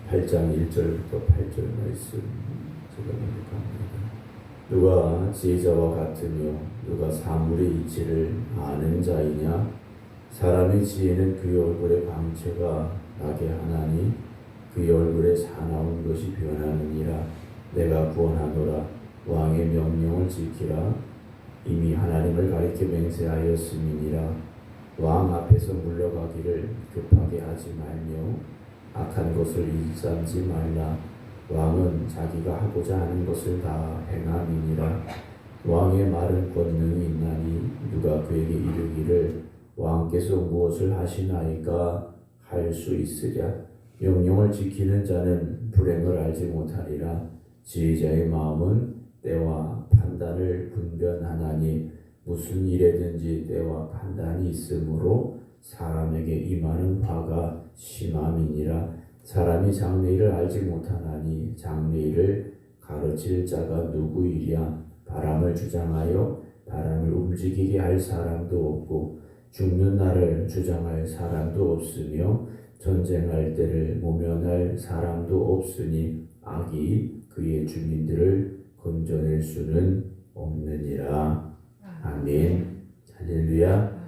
8장 1절부터 8절 말씀 제가 공독합니다. 누가 지혜자와 같으며 누가 사물의 이치를 아는 자이냐? 사람의 지혜는 그의 얼굴에 광채가 나게 하나니 그의 얼굴에 사나운 것이 변하느니라. 내가 구원하노라. 왕의 명령을 지키라. 이미 하나님을 가리켜 맹세하였음이니라. 왕 앞에서 물러가기를 급하게 하지 말며 악한 것을 일삼지 말라. 왕은 자기가 하고자 하는 것을 다 행함이니라. 왕의 말은 권능이 있나니 누가 그에게 이르기를 왕께서 무엇을 하시나이까 할 수 있으랴. 명령을 지키는 자는 불행을 알지 못하리라. 지혜자의 마음은 때와 판단을 분별하나니 무슨 일에든지 때와 판단이 있으므로 사람에게 임하는 화가 심함이니라. 사람이 장래일을 알지 못하나니 장래일을 가르칠 자가 누구이랴. 바람을 주장하여 바람을 움직이게 할 사람도 없고 죽는 날을 주장할 사람도 없으며 전쟁할 때를 모면할 사람도 없으니 악이 그의 주민들을 건져낼 수는 없느니라. 아멘. 할렐루야.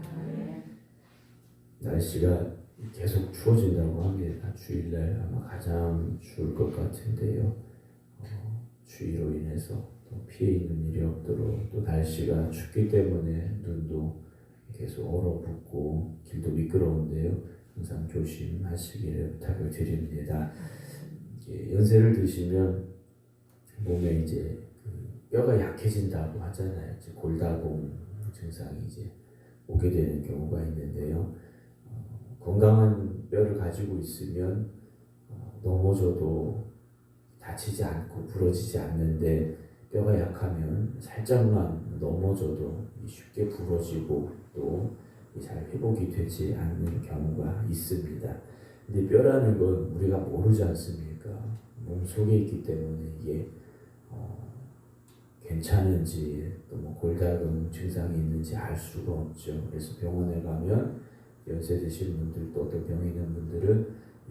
날씨가 계속 추워진다고 합니다. 주일날 아마 가장 추울 것 같은데요. 추위로 인해서 또 피해 있는 일이 없도록 또 날씨가 춥기 때문에 눈도 계속 얼어붙고 길도 미끄러운데요. 항상 조심하시기를 부탁을 드립니다. 연세를 드시면 몸에 이제 뼈가 약해진다고 하잖아요. 이제 골다공 증상이 이제 오게 되는 경우가 있는데요. 건강한 뼈를 가지고 있으면 넘어져도 다치지 않고 부러지지 않는데 뼈가 약하면 살짝만 넘어져도 쉽게 부러지고 또 잘 회복이 되지 않는 경우가 있습니다. 근데 뼈라는 건 우리가 모르지 않습니까? 몸 속에 있기 때문에 이게 괜찮은지 또 뭐 골다공 증상이 있는지 알 수가 없죠. 그래서 병원에 가면 연세 드신 분들 또 어떤 병이 있는 분들은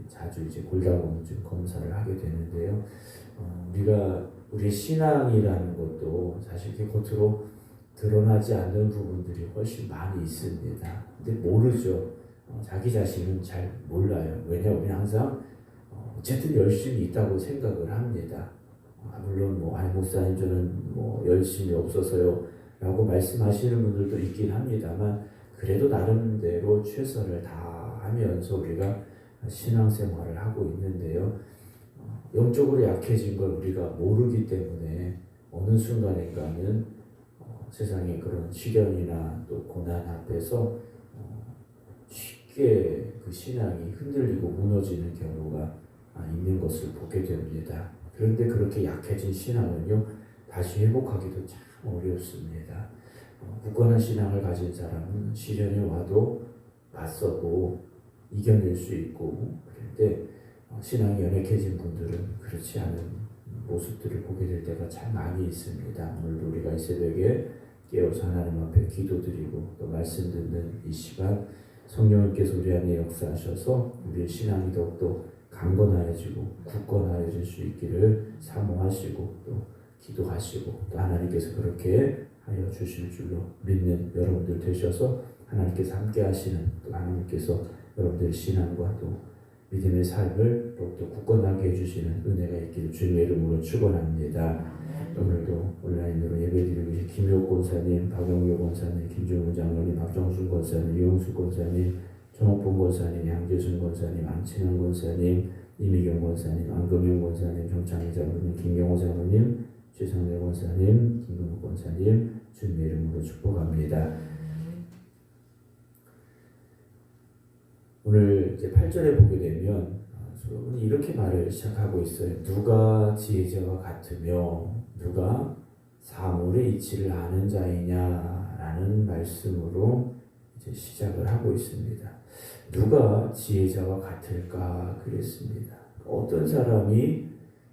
자주 이제 골다공증 검사를 하게 되는데요. 우리의 신앙이라는 것도 사실 이렇게 겉으로 드러나지 않는 부분들이 훨씬 많이 있습니다. 근데 모르죠. 자기 자신은 잘 몰라요. 왜냐하면 우리는 항상 어쨌든 열심히 있다고 생각을 합니다. 물론 목사님 저는 열심히 없어서요 라고 말씀하시는 분들도 있긴 합니다만 그래도 나름대로 최선을 다하면서 우리가 신앙생활을 하고 있는데요. 영적으로 약해진 걸 우리가 모르기 때문에 어느 순간인가는 세상의 그런 시련이나 또 고난 앞에서 쉽게 그 신앙이 흔들리고 무너지는 경우가 있는 것을 보게 됩니다. 그런데 그렇게 약해진 신앙은요 다시 회복하기도 참 어렵습니다. 굳건한 신앙을 가진 사람은 시련이 와도 맞서고 이겨낼 수 있고, 그런데 신앙이 연약해진 분들은 그렇지 않은 모습들을 보게 될 때가 참 많이 있습니다. 오늘도 우리가 이 새벽에 깨어서 하나님 앞에 기도드리고 또 말씀 듣는 이 시간 성령님께서 우리 안에 역사하셔서 우리의 신앙이 더욱더 강건하여지고 굳건하여질 수 있기를 사모하시고 또 기도하시고 또 하나님께서 그렇게 하여 주실 줄로 믿는 여러분들 되셔서 하나님께서 함께 하시는 또 하나님께서 여러분들의 신앙과 또 믿음의 삶을 더욱더 굳건하게 해주시는 은혜가 있기를 주님의 이름으로 축원합니다. 오늘도 온라인으로 예배드리고 계신 김효 권사님, 박영효 권사님, 김종훈 장로님, 박정순 권사님, 이용수 권사님, 정옥봉 권사님, 양재순 권사님, 안친환 권사님, 이미경 권사님, 안금영 권사님, 정창희 장로님, 김경호 장로님, 최성래 권사님, 김근호 권사님 주님의 이름으로 축복합니다. 오늘 이제 8절에 보게 되면 서론이 이렇게 말을 시작하고 있어요. 누가 지혜자와 같으며 누가 사물의 이치를 아는 자이냐라는 말씀으로 이제 시작을 하고 있습니다. 누가 지혜자와 같을까 그랬습니다. 어떤 사람이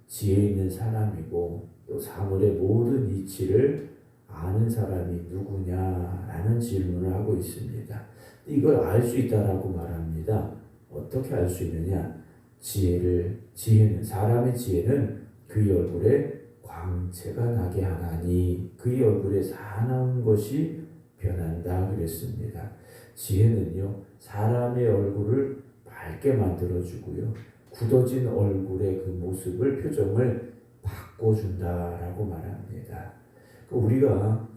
지혜 있는 사람이고 또 사물의 모든 이치를 아는 사람이 누구냐라는 질문을 하고 있습니다. 이걸 알 수 있다라고 말합니다. 어떻게 알 수 있느냐? 지혜는 사람의 지혜는 그의 얼굴에 광채가 나게 하나니 그의 얼굴에 사나운 것이 변한다 그랬습니다. 지혜는요 사람의 얼굴을 밝게 만들어주고요 굳어진 얼굴의 그 모습을 표정을 바꿔준다라고 말합니다. 우리가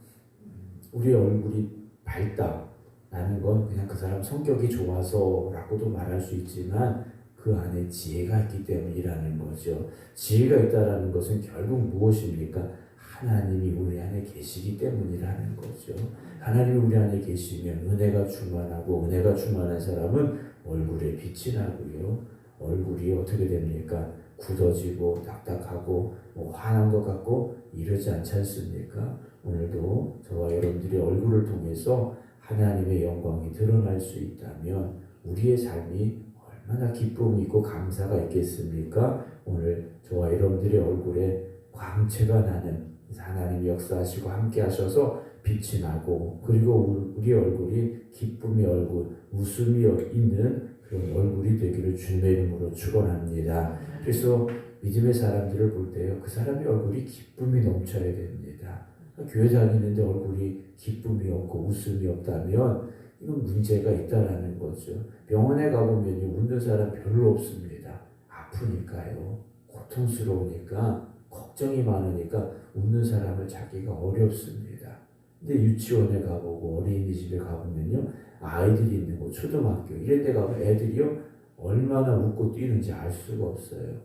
우리의 얼굴이 밝다라는 건 그냥 그 사람 성격이 좋아서라고도 말할 수 있지만 그 안에 지혜가 있기 때문이라는 거죠. 지혜가 있다라는 것은 결국 무엇입니까? 하나님이 우리 안에 계시기 때문이라는 거죠. 하나님이 우리 안에 계시면 은혜가 충만하고 은혜가 충만한 사람은 얼굴에 빛이 나고요. 얼굴이 어떻게 됩니까? 굳어지고 딱딱하고 화난 것 같고 이러지 않지 않습니까? 오늘도 저와 여러분들의 얼굴을 통해서 하나님의 영광이 드러날 수 있다면 우리의 삶이 얼마나 기쁨이 있고 감사가 있겠습니까? 오늘 저와 여러분들의 얼굴에 광채가 나는 하나님이 역사하시고 함께 하셔서 빛이 나고 그리고 우리의 얼굴이 기쁨의 얼굴, 웃음이 있는 그런 얼굴이 되기를 주님의 이름으로 축원합니다. 그래서 믿음의 사람들을 볼 때요, 그 사람의 얼굴이 기쁨이 넘쳐야 됩니다. 교회 다니는데 얼굴이 기쁨이 없고 웃음이 없다면 이건 문제가 있다라는 거죠. 병원에 가보면 웃는 사람 별로 없습니다. 아프니까요. 고통스러우니까 걱정이 많으니까 웃는 사람을 찾기가 어렵습니다. 근데 유치원에 가보고 어린이집에 가보면요. 아이들이 있는 곳, 초등학교 이런 데 가면 애들이요. 얼마나 웃고 뛰는지 알 수가 없어요.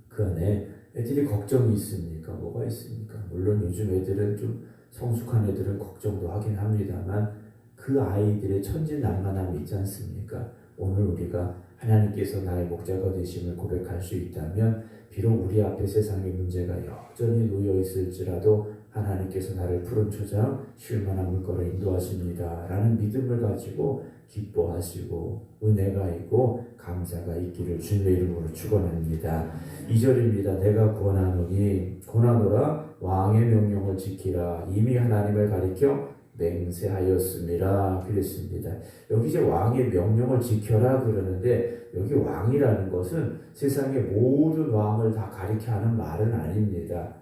그 안에 애들이 걱정이 있습니까? 뭐가 있습니까? 물론 요즘 애들은 좀 성숙한 애들은 걱정도 하긴 합니다만 그 아이들의 천진난만함이 있지 않습니까? 오늘 우리가 하나님께서 나의 목자가 되심을 고백할 수 있다면 비록 우리 앞에 세상의 문제가 여전히 놓여 있을지라도 하나님께서 나를 푸른 초장 쉴만한 물가로 인도하십니다 라는 믿음을 가지고 기뻐하시고 은혜가 있고 감사가 있기를 주님의 이름으로 축원합니다. 2절입니다. 내가 권하노니 권하노라 왕의 명령을 지키라 이미 하나님을 가리켜 맹세하였습니다. 그랬습니다. 여기 이제 왕의 명령을 지켜라 그러는데 여기 왕이라는 것은 세상의 모든 왕을 다 가리켜 하는 말은 아닙니다.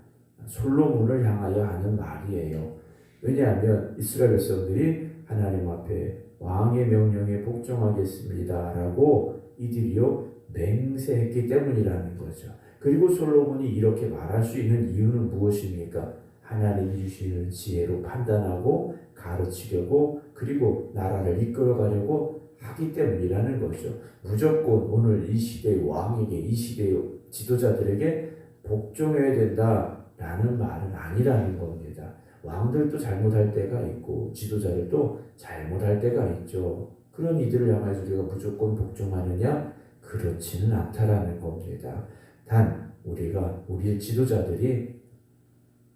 솔로몬을 향하여 하는 말이에요. 왜냐하면 이스라엘 백성들이 하나님 앞에 왕의 명령에 복종하겠습니다 라고 이들이요 맹세했기 때문이라는 거죠. 그리고 솔로몬이 이렇게 말할 수 있는 이유는 무엇입니까? 하나님이 주시는 지혜로 판단하고 가르치려고 그리고 나라를 이끌어가려고 하기 때문이라는 거죠. 무조건 오늘 이 시대의 왕에게 이 시대의 지도자들에게 복종해야 된다라는 말은 아니라는 겁니다. 왕들도 잘못할 때가 있고 지도자들도 잘못할 때가 있죠. 그런 이들을 향해서 우리가 무조건 복종하느냐? 그렇지는 않다라는 겁니다. 단 우리가 우리의 지도자들이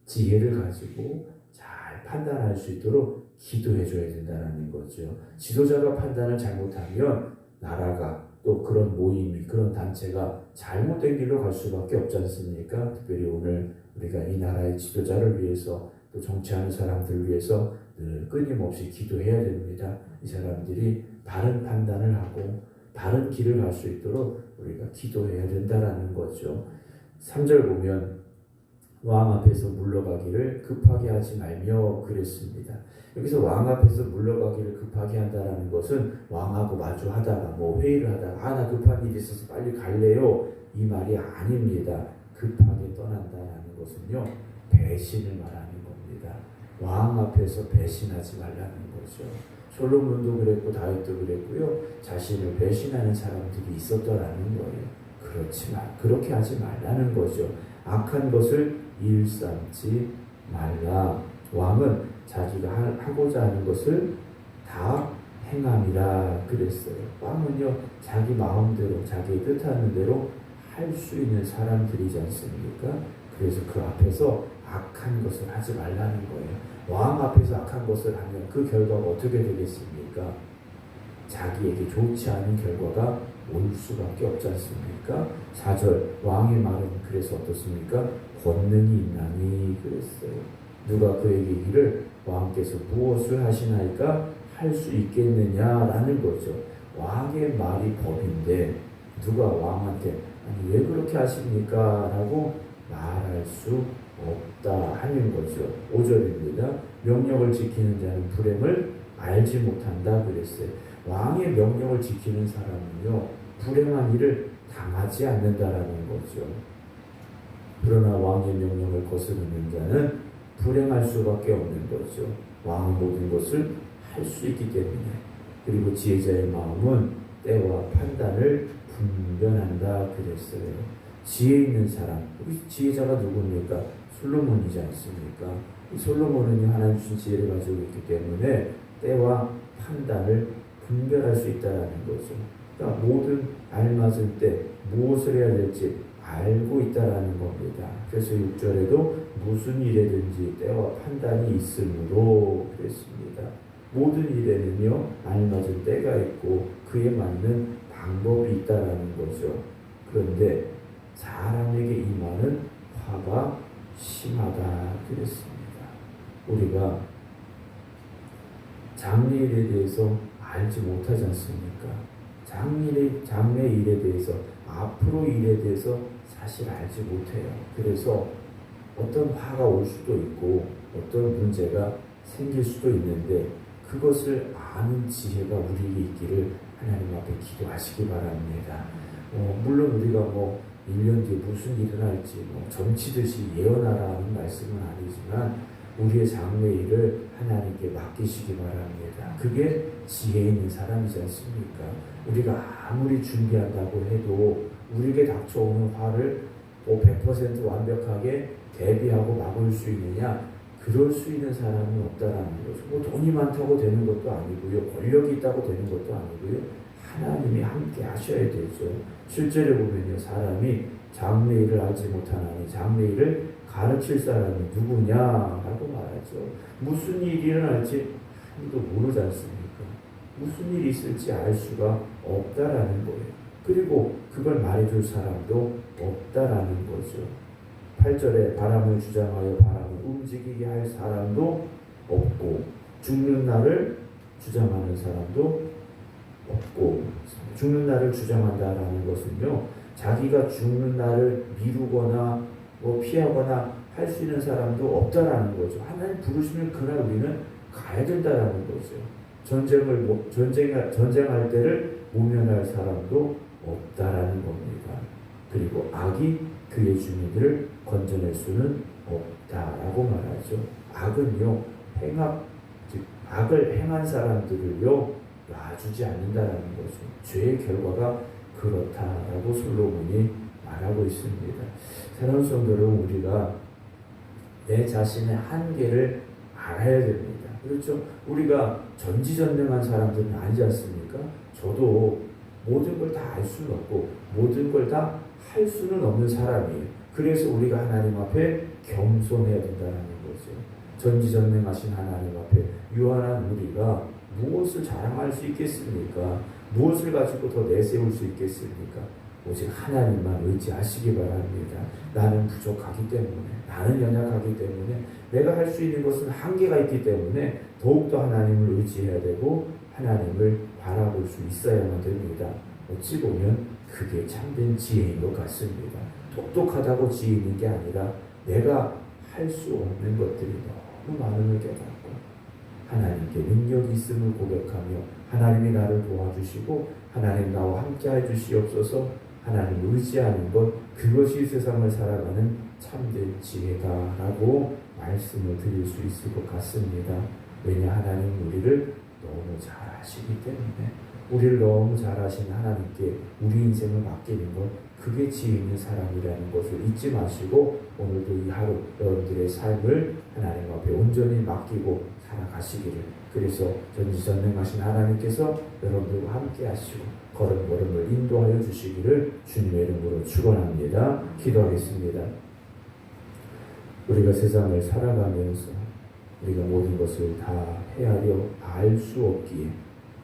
지혜를 가지고 잘 판단할 수 있도록 기도해 줘야 된다는 거죠. 지도자가 판단을 잘못하면 나라가 또 그런 모임이 그런 단체가 잘못된 길로 갈 수밖에 없지 않습니까? 특별히 오늘 우리가 이 나라의 지도자를 위해서 또 정치하는 사람들을 위해서 늘 끊임없이 기도해야 됩니다. 이 사람들이 바른 판단을 하고 바른 길을 갈 수 있도록 우리가 기도해야 된다는 거죠. 3절 보면 왕 앞에서 물러가기를 급하게 하지 말며 그랬습니다. 여기서 왕 앞에서 물러가기를 급하게 한다는 것은 왕하고 마주하다가 회의를 하다가 나 급한 일이 있어서 빨리 갈래요 이 말이 아닙니다. 급하게 떠난다는 것은요 배신을 말하는 겁니다. 왕 앞에서 배신하지 말라는 거죠. 솔로몬도 그랬고 다윗도 그랬고요. 자신을 배신하는 사람들이 있었더라는 거예요. 그렇지만 그렇게 하지 말라는 거죠. 악한 것을 일삼지 말라. 왕은 자기가 하고자 하는 것을 다 행함이라 그랬어요. 왕은요 자기 마음대로 자기 뜻하는 대로 할 수 있는 사람들이지 않습니까? 그래서 그 앞에서 악한 것을 하지 말라는 거예요. 왕 앞에서 악한 것을 하면 그 결과가 어떻게 되겠습니까? 자기에게 좋지 않은 결과가 올 수밖에 없지 않습니까? 4절 왕의 말은 그래서 어떻습니까? 권능이 있나니 그랬어요. 누가 그에게 이르기를 왕께서 무엇을 하시나이까 할 수 있겠느냐라는 거죠. 왕의 말이 법인데 누가 왕한테 아니 왜 그렇게 하십니까? 라고 말할 수 없다 하는 거죠. 5절입니다. 명령을 지키는 자는 불행을 알지 못한다 그랬어요. 왕의 명령을 지키는 사람은요 불행한 일을 당하지 않는다라는 거죠. 그러나 왕의 명령을 거스르는 자는 불행할 수밖에 없는 거죠. 왕은 모든 것을 할 수 있기 때문에. 그리고 지혜자의 마음은 때와 판단을 분별한다 그랬어요. 지혜 있는 사람, 우리 지혜자가 누굽니까? 솔로몬이지 않습니까? 이 솔로몬은 하나님 주신 지혜를 가지고 있기 때문에 때와 판단을 분별할 수 있다는 거죠. 그러니까 모든 알맞은 때 무엇을 해야 될지 알고 있다라는 겁니다. 그래서 6절에도 무슨 일에든지 때와 판단이 있으므로 그랬습니다. 모든 일에는요 알맞은 때가 있고 그에 맞는 방법이 있다라는 거죠. 그런데 사람에게 임하는 화가 심하다 그랬습니다. 우리가 장래일에 대해서 알지 못하지 않습니까? 장래 일에 대해서 앞으로 일에 대해서 사실 알지 못해요. 그래서 어떤 화가 올 수도 있고 어떤 문제가 생길 수도 있는데 그것을 아는 지혜가 우리에게 있기를 하나님 앞에 기도하시기 바랍니다. 물론 우리가 1년 뒤에 무슨 일이 일어날지 점치듯이 예언하라는 말씀은 아니지만 우리의 장래일을 하나님께 맡기시기 바랍니다. 그게 지혜 있는 사람이지 않습니까? 우리가 아무리 준비한다고 해도 우리에게 닥쳐오는 화를 100% 완벽하게 대비하고 막을 수 있느냐? 그럴 수 있는 사람은 없다라는 거죠. 돈이 많다고 되는 것도 아니고요. 권력이 있다고 되는 것도 아니고요. 하나님이 함께 하셔야 되죠. 실제로 보면요. 사람이 장래일을 알지 못하나니 장래일을 가르칠 사람이 누구냐라고 말하죠. 무슨 일이 일어날지 아무도 모르지 않습니까? 무슨 일이 있을지 알 수가 없다라는 거예요. 그리고 그걸 말해줄 사람도 없다라는 거죠. 8절에 바람을 주장하여 바람을 움직이게 할 사람도 없고 죽는 날을 주장하는 사람도 없고 죽는 날을 주장한다라는 것은요 자기가 죽는 날을 미루거나 피하거나 할 수 있는 사람도 없다라는 거죠. 하나님 부르시면 그날 우리는 가야 된다라는 거죠. 전쟁할 때를 모면할 사람도 없다라는 겁니다. 그리고 악이 그의 주민들을 건져낼 수는 없다라고 말하죠. 악은요 악을 행한 사람들을요 놔주지 않는다라는 거죠. 죄의 결과가 그렇다라고 솔로몬이 말하고 있습니다. 사랑하는 성도 여러분, 우리가 내 자신의 한계를 알아야 됩니다. 그렇죠? 우리가 전지전능한 사람들은 아니지 않습니까? 저도 모든 걸 다 알 수는 없고 모든 걸 다 할 수는 없는 사람이에요. 그래서 우리가 하나님 앞에 겸손해야 된다는 거죠. 전지전능하신 하나님 앞에 유한한 우리가 무엇을 자랑할 수 있겠습니까? 무엇을 가지고 더 내세울 수 있겠습니까? 오직 하나님만 의지하시기 바랍니다. 나는 부족하기 때문에, 나는 연약하기 때문에, 내가 할 수 있는 것은 한계가 있기 때문에 더욱더 하나님을 의지해야 되고 하나님을 바라볼 수 있어야만 됩니다. 어찌 보면 그게 참된 지혜인 것 같습니다. 똑똑하다고 지혜 있는 게 아니라 내가 할 수 없는 것들이 너무 많음을 깨닫고 하나님께 능력이 있음을 고백하며 하나님이 나를 도와주시고 하나님 나와 함께 해주시옵소서 하나님을 의지하는 것, 그것이 세상을 살아가는 참된 지혜다라고 말씀을 드릴 수 있을 것 같습니다. 왜냐 하나님 우리를 너무 잘 아시기 때문에 우리를 너무 잘 아시는 하나님께 우리 인생을 맡기는 것, 그게 지혜 있는 사람이라는 것을 잊지 마시고 오늘도 이 하루 여러분들의 삶을 하나님 앞에 온전히 맡기고 살아가시기를, 그래서 전지전능하신 하나님께서 여러분들과 함께 하시고 걸음걸음을 인도하여 주시기를 주님의 이름으로 축원합니다. 기도하겠습니다. 우리가 세상을 살아가면서 우리가 모든 것을 다 헤아려 알 수 없기에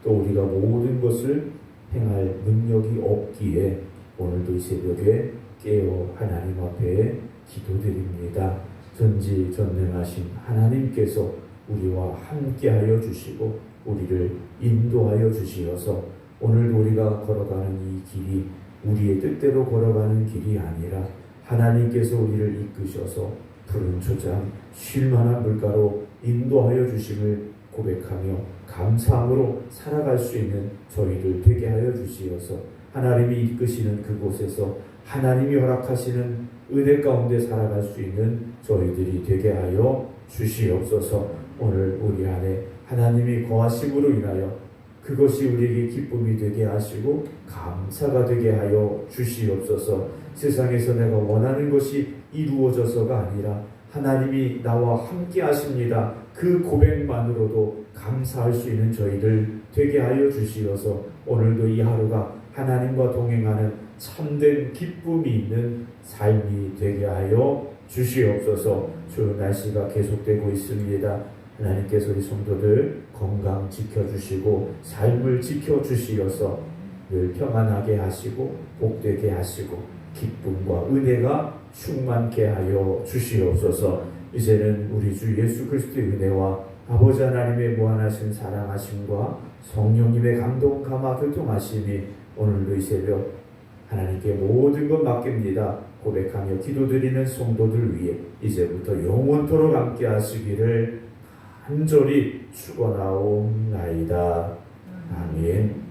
또 우리가 모든 것을 행할 능력이 없기에 오늘도 이 새벽에 깨어 하나님 앞에 기도드립니다. 전지전능하신 하나님께서 우리와 함께하여 주시고 우리를 인도하여 주시어서 오늘도 우리가 걸어가는 이 길이 우리의 뜻대로 걸어가는 길이 아니라 하나님께서 우리를 이끄셔서 푸른 초장 쉴만한 물가로 인도하여 주심을 고백하며 감사함으로 살아갈 수 있는 저희를 되게 하여 주시어서 하나님이 이끄시는 그곳에서 하나님이 허락하시는 은혜 가운데 살아갈 수 있는 저희들이 되게 하여 주시옵소서. 오늘 우리 안에 하나님이 거하심으로 인하여 그것이 우리에게 기쁨이 되게 하시고 감사가 되게 하여 주시옵소서. 세상에서 내가 원하는 것이 이루어져서가 아니라 하나님이 나와 함께 하십니다. 그 고백만으로도 감사할 수 있는 저희들 되게 하여 주시어서 오늘도 이 하루가 하나님과 동행하는 참된 기쁨이 있는 삶이 되게 하여 주시옵소서. 좋은 날씨가 계속되고 있습니다. 하나님께서 우리 성도들 건강 지켜주시고 삶을 지켜주시어서 늘 평안하게 하시고 복되게 하시고 기쁨과 은혜가 충만케 하여 주시옵소서. 이제는 우리 주 예수 그리스도의 은혜와 아버지 하나님의 무한하신 사랑하심과 성령님의 감동 감화 교통하심이 오늘도 이 새벽 하나님께 모든 것 맡깁니다 고백하며 기도드리는 성도들 위해 이제부터 영원토록 함께 하시기를 간절히 축원하옵나이다. 아멘.